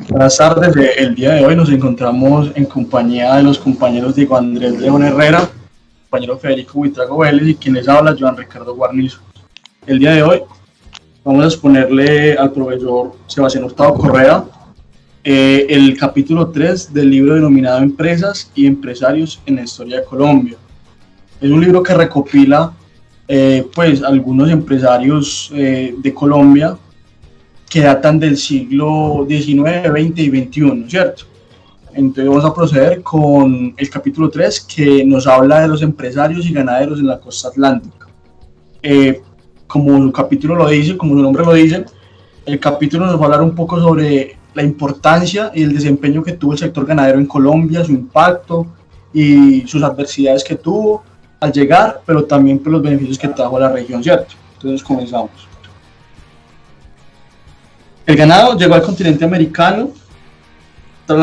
Buenas tardes. El día de hoy nos encontramos en compañía de los compañeros Diego Andrés León Herrera, compañero Federico Buitrago Vélez y quien les habla, Joan Ricardo Guarnizo. El día de hoy vamos a exponerle al profesor Sebastián Hurtado Correa el capítulo 3 del libro denominado Empresas y Empresarios en la Historia de Colombia. Es un libro que recopila pues algunos empresarios de Colombia que datan del siglo XIX, XX y XXI, ¿cierto? Entonces vamos a proceder con el capítulo 3 que nos habla de los empresarios y ganaderos en la costa atlántica. Como su capítulo lo dice, como su nombre lo dice, el capítulo nos va a hablar un poco sobre la importancia y el desempeño que tuvo el sector ganadero en Colombia, su impacto y sus adversidades que tuvo al llegar, pero también por los beneficios que trajo a la región, ¿cierto? Entonces comenzamos. El ganado llegó al continente americano tras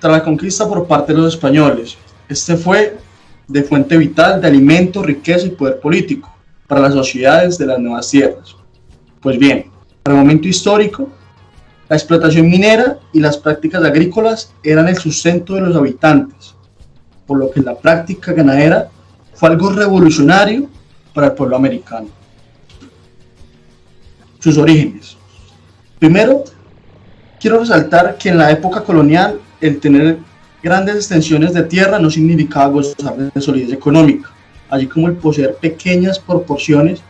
la conquista por parte de los españoles. Este fue de fuente vital de alimento, riqueza y poder político para las sociedades de las nuevas tierras. Pues bien, para el momento histórico, la explotación minera y las prácticas agrícolas eran el sustento de los habitantes, por lo que la práctica ganadera fue algo revolucionario para el pueblo americano. Sus orígenes. Primero, quiero resaltar que en la época colonial el tener grandes extensiones de tierra no significaba gozar de solidez económica, así como el poseer pequeñas proporciones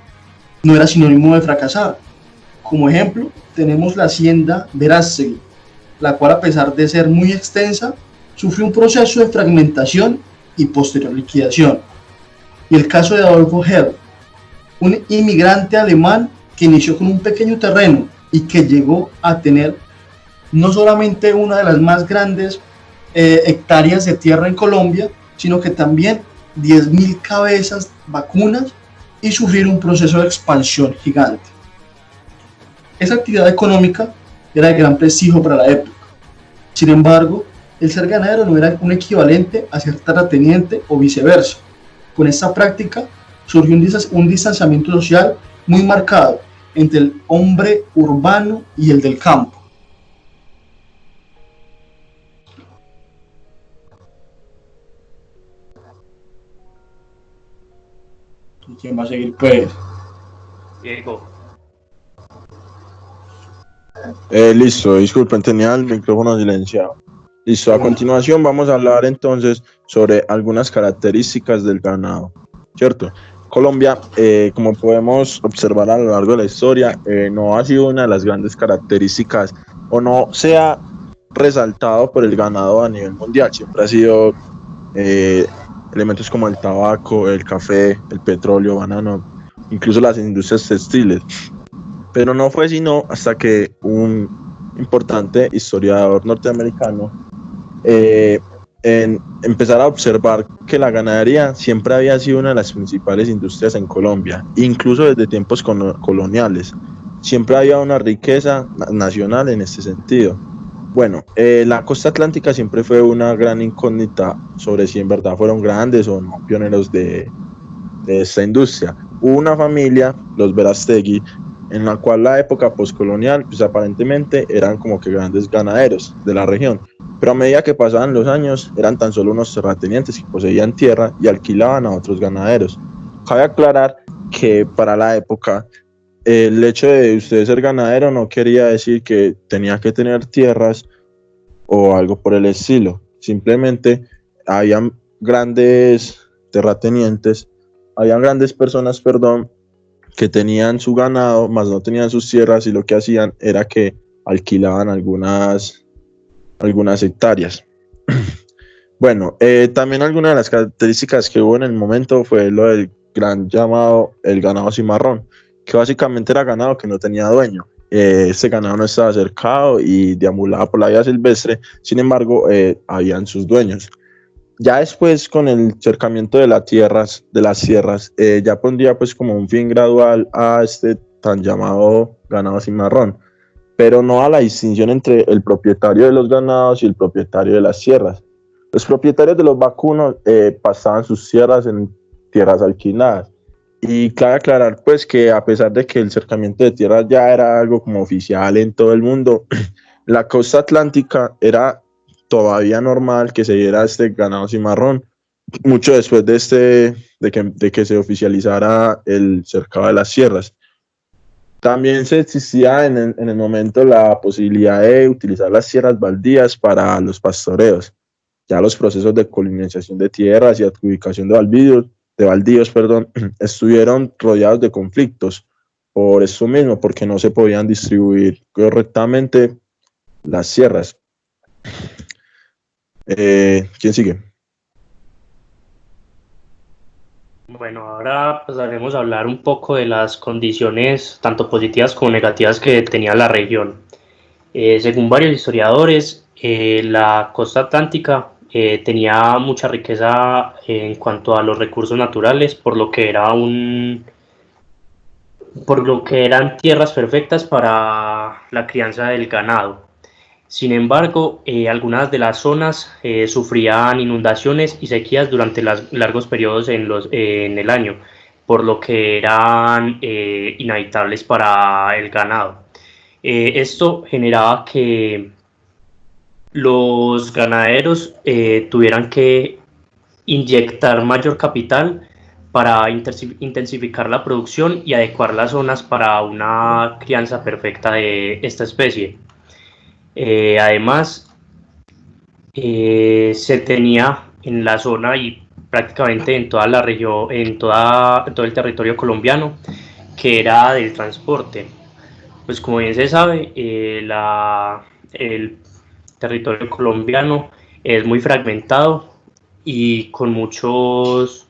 no era sinónimo de fracasar. Como ejemplo, tenemos la hacienda Verástegui, la cual a pesar de ser muy extensa, sufrió un proceso de fragmentación y posterior liquidación. Y el caso de Adolfo Herr, un inmigrante alemán que inició con un pequeño terreno y que llegó a tener no solamente una de las más grandes hectáreas de tierra en Colombia, sino que también 10.000 cabezas vacunas y sufrir un proceso de expansión gigante. Esa actividad económica era de gran prestigio para la época. Sin embargo, el ser ganadero no era un equivalente a ser terrateniente o viceversa. Con esta práctica surgió un distanciamiento social muy marcado entre el hombre urbano y el del campo. ¿Y quién va a seguir, pues? Diego. Listo, disculpen, tenía el micrófono silenciado. Listo, a continuación vamos a hablar entonces sobre algunas características del ganado, ¿cierto? Colombia, como podemos observar a lo largo de la historia, no ha sido una de las grandes características o no se ha resaltado por el ganado a nivel mundial. Siempre ha sido elementos como el tabaco, el café, el petróleo, banano, incluso las industrias textiles. Pero no fue sino hasta que un importante historiador norteamericano empezar a observar que la ganadería siempre había sido una de las principales industrias en Colombia, incluso desde tiempos coloniales. Siempre había una riqueza nacional en este sentido. Bueno, la costa atlántica siempre fue una gran incógnita sobre si en verdad fueron grandes o no pioneros de esta industria. Hubo una familia, los Verástegui, en la cual la época postcolonial, pues aparentemente eran como que grandes ganaderos de la región, pero a medida que pasaban los años eran tan solo unos terratenientes que poseían tierra y alquilaban a otros ganaderos. Cabe aclarar que para la época el hecho de usted ser ganadero no quería decir que tenía que tener tierras o algo por el estilo, simplemente habían grandes terratenientes, habían grandes personas, que tenían su ganado, más no tenían sus tierras, y lo que hacían era que alquilaban algunas hectáreas. Bueno, también alguna de las características que hubo en el momento fue lo del gran llamado el ganado cimarrón, que básicamente era ganado que no tenía dueño. Este ganado no estaba cercado y deambulaba por la vida silvestre, sin embargo, habían sus dueños. Ya después, con el cercamiento de las tierras, ya pondría pues como un fin gradual a este tan llamado ganado cimarrón, pero no a la distinción entre el propietario de los ganados y el propietario de las tierras. Los propietarios de los vacunos pasaban sus tierras en tierras alquiladas, y cabe aclarar pues que a pesar de que el cercamiento de tierras ya era algo como oficial en todo el mundo, la costa atlántica era todavía normal que se diera este ganado cimarrón, mucho después de que se oficializara el cercado de las sierras. También se existía en el momento la posibilidad de utilizar las tierras baldías para los pastoreos. Ya los procesos de colonización de tierras y adjudicación de baldíos, estuvieron rodeados de conflictos por eso mismo, porque no se podían distribuir correctamente las tierras. ¿Quién sigue? Bueno, ahora pasaremos a hablar un poco de las condiciones tanto positivas como negativas que tenía la región. Según varios historiadores, la costa atlántica tenía mucha riqueza en cuanto a los recursos naturales, por lo que eran tierras perfectas para la crianza del ganado. Sin embargo, algunas de las zonas sufrían inundaciones y sequías durante largos periodos en el año, por lo que eran inhabitables para el ganado. Esto generaba que los ganaderos tuvieran que inyectar mayor capital para intensificar la producción y adecuar las zonas para una crianza perfecta de esta especie. Además, se tenía en la zona y prácticamente en toda la región, en todo el territorio colombiano, que era del transporte. Pues como bien se sabe, el territorio colombiano es muy fragmentado y con muchas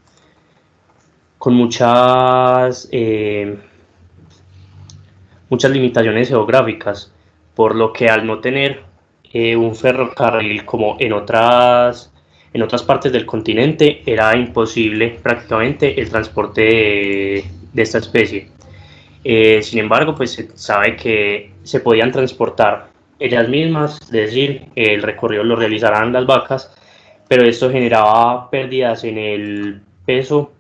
limitaciones geográficas, por lo que al no tener un ferrocarril como en otras partes del continente, era imposible prácticamente el transporte de esta especie. Sin embargo, pues se sabe que se podían transportar ellas mismas, es decir, el recorrido lo realizarán las vacas, pero esto generaba pérdidas en el peso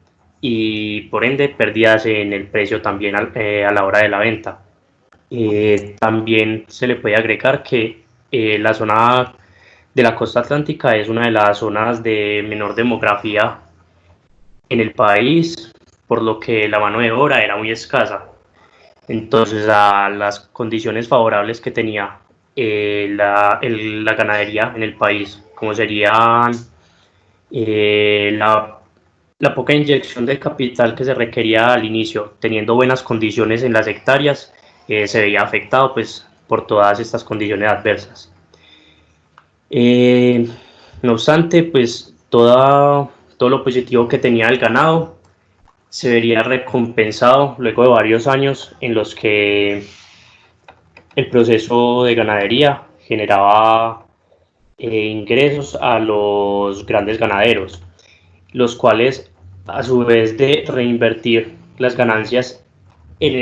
y por ende pérdidas en el precio también a la hora de la venta. También se le puede agregar que la zona de la costa atlántica es una de las zonas de menor demografía en el país, por lo que la mano de obra era muy escasa. Entonces, a las condiciones favorables que tenía la ganadería en el país, como serían la poca inyección de capital que se requería al inicio, teniendo buenas condiciones en las hectáreas, se veía afectado pues por todas estas condiciones adversas. No obstante, pues todo lo positivo que tenía el ganado se vería recompensado luego de varios años en los que el proceso de ganadería generaba ingresos a los grandes ganaderos, los cuales a su vez de reinvertir las ganancias en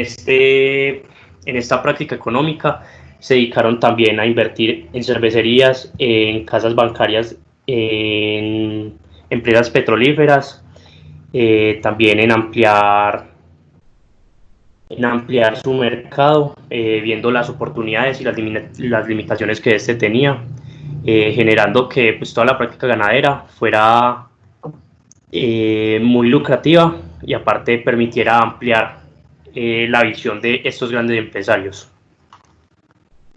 esta práctica económica, se dedicaron también a invertir en cervecerías, en casas bancarias, en empresas petrolíferas, también en ampliar su mercado, viendo las oportunidades y las limitaciones que este tenía, generando que pues, toda la práctica ganadera fuera muy lucrativa y aparte permitiera ampliar la visión de estos grandes empresarios.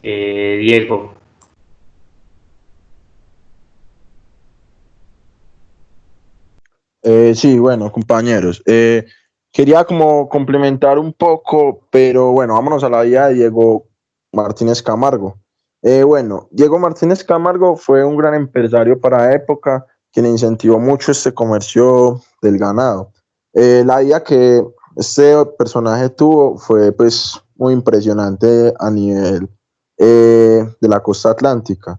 Diego. Sí, bueno, compañeros, quería como complementar un poco, pero bueno, vámonos a la vida de Diego Martínez Camargo. Bueno, Diego Martínez Camargo fue un gran empresario para la época, quien incentivó mucho este comercio del ganado. La vida que este personaje tuvo fue pues muy impresionante a nivel de la costa atlántica.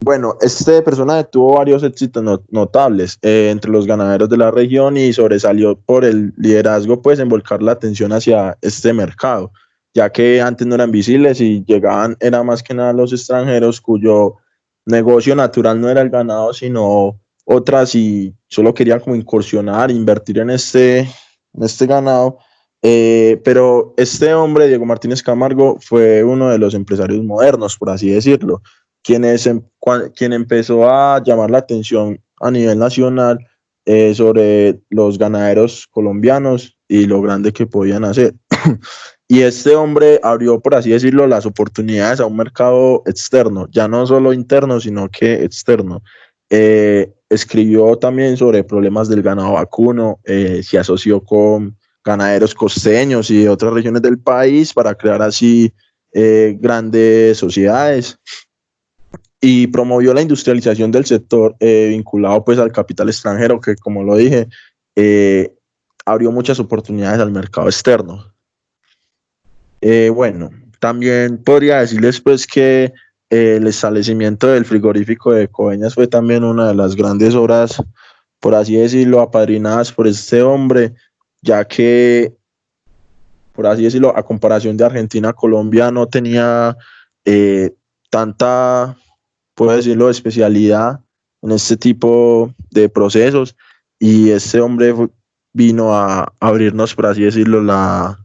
Bueno, este personaje tuvo varios éxitos notables entre los ganaderos de la región y sobresalió por el liderazgo, pues, en volcar la atención hacia este mercado, ya que antes no eran visibles y llegaban, era más que nada los extranjeros cuyo negocio natural no era el ganado, sino otras y solo querían como incursionar, invertir en este ganado Pero este hombre, Diego Martínez Camargo, fue uno de los empresarios modernos, por así decirlo, quien empezó a llamar la atención a nivel nacional sobre los ganaderos colombianos y lo grande que podían hacer. Y este hombre abrió, por así decirlo, las oportunidades a un mercado externo, ya no solo interno, sino que externo. Escribió también sobre problemas del ganado vacuno, se asoció con ganaderos costeños y de otras regiones del país para crear así grandes sociedades, y promovió la industrialización del sector vinculado pues al capital extranjero, que como lo dije, abrió muchas oportunidades al mercado externo. Bueno, también podría decirles pues que el establecimiento del frigorífico de Coveñas fue también una de las grandes obras, por así decirlo, apadrinadas por este hombre, ya que, por así decirlo, a comparación de Argentina, Colombia no tenía tanta, puedo decirlo, especialidad en este tipo de procesos, y este hombre vino a abrirnos, por así decirlo, la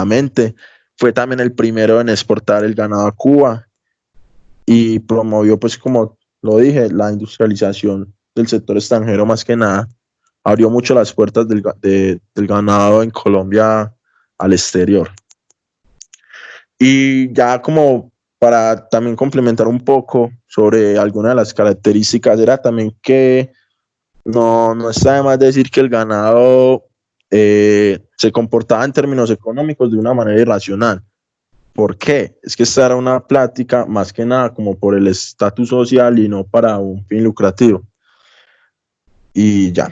mente. Fue también el primero en exportar el ganado a Cuba y promovió, pues como lo dije, la industrialización del sector extranjero más que nada. Abrió mucho las puertas del ganado en Colombia al exterior. Y ya como para también complementar un poco sobre algunas de las características, era también que no está de más decir que el ganado se comportaba en términos económicos de una manera irracional. ¿Por qué? Es que esta era una plática más que nada como por el estatus social y no para un fin lucrativo. Y ya.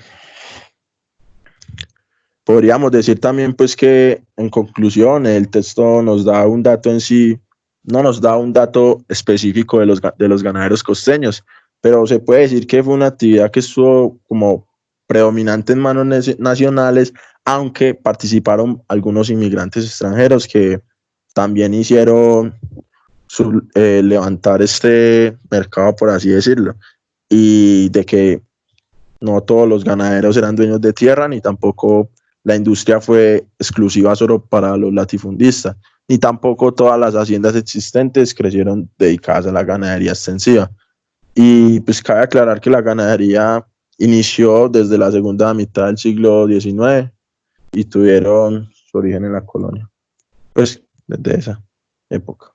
Podríamos decir también pues que en conclusión el texto nos da un dato en sí, no nos da un dato específico de los ganaderos costeños, pero se puede decir que fue una actividad que estuvo como predominante en manos nacionales, aunque participaron algunos inmigrantes extranjeros que también hicieron levantar este mercado, por así decirlo, y de que no todos los ganaderos eran dueños de tierra, ni tampoco la industria fue exclusiva solo para los latifundistas, ni tampoco todas las haciendas existentes crecieron dedicadas a la ganadería extensiva. Y pues cabe aclarar que la ganadería inició desde la segunda mitad del siglo XIX y tuvieron su origen en la colonia, pues desde esa época.